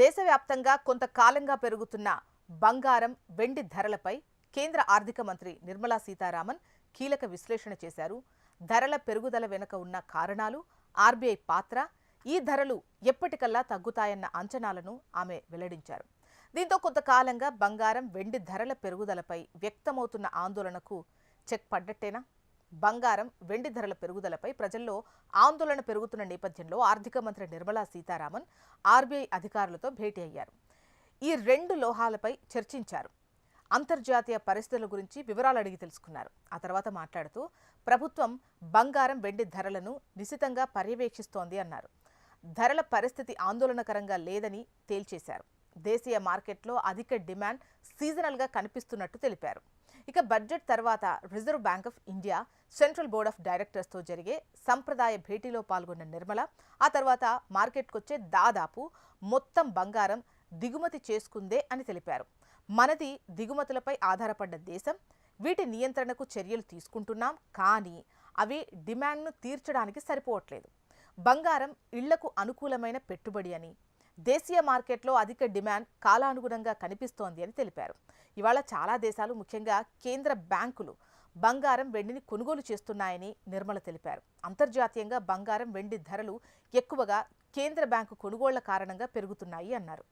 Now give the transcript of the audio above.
దేశవ్యాప్తంగా కొంతకాలంగా పెరుగుతున్న బంగారం, వెండి ధరలపై కేంద్ర ఆర్థిక మంత్రి నిర్మలా సీతారామన్ కీలక విశ్లేషణ చేశారు. ధరల పెరుగుదల వెనుక ఉన్న కారణాలు, ఆర్బీఐ పాత్ర, ఈ ధరలు ఎప్పటికల్లా తగ్గుతాయన్న అంచనాలను ఆమె వెల్లడించారు. దీంతో కొంతకాలంగా బంగారం, వెండి ధరల పెరుగుదలపై వ్యక్తమవుతున్న ఆందోళనకు చెక్ పడ్డట్టేనా? బంగారం, వెండి ధరల పెరుగుదలపై ప్రజల్లో ఆందోళన పెరుగుతున్న నేపథ్యంలో ఆర్థిక మంత్రి నిర్మలా సీతారామన్ ఆర్బీఐ అధికారులతో భేటీ అయ్యారు. ఈ రెండు లోహాలపై చర్చించారు. అంతర్జాతీయ పరిస్థితుల గురించి వివరాలు అడిగి తెలుసుకున్నారు. ఆ తర్వాత మాట్లాడుతూ ప్రభుత్వం బంగారం, వెండి ధరలను నిశితంగా పర్యవేక్షిస్తోంది అన్నారు. ధరల పరిస్థితి ఆందోళనకరంగా లేదని తేల్చేశారు. దేశీయ మార్కెట్లో అధిక డిమాండ్ సీజనల్గా కనిపిస్తున్నట్టు తెలిపారు. ఇక బడ్జెట్ తర్వాత Reserve Bank of India, central board of డైరెక్టర్స్తో జరిగే సంప్రదాయ భేటీలో పాల్గొన్న నిర్మల ఆ తర్వాత మార్కెట్కొచ్చే దాదాపు మొత్తం బంగారం దిగుమతి చేసుకుందే అని తెలిపారు. మనది దిగుమతులపై ఆధారపడ్డ దేశం, వీటి నియంత్రణకు చర్యలు తీసుకుంటున్నాం, కానీ అవి డిమాండ్ను తీర్చడానికి సరిపోవట్లేదు. బంగారం ఇళ్లకు అనుకూలమైన పెట్టుబడి అని, దేశీయ మార్కెట్లో అధిక డిమాండ్ కాలానుగుణంగా కనిపిస్తోంది అని తెలిపారు. ఇవాళ చాలా దేశాలు, ముఖ్యంగా కేంద్ర బ్యాంకులు బంగారం, వెండిని కొనుగోలు చేస్తున్నాయని నిర్మల తెలిపారు. అంతర్జాతీయంగా బంగారం, వెండి ధరలు ఎక్కువగా కేంద్ర బ్యాంకు కొనుగోళ్ల కారణంగా పెరుగుతున్నాయి అన్నారు.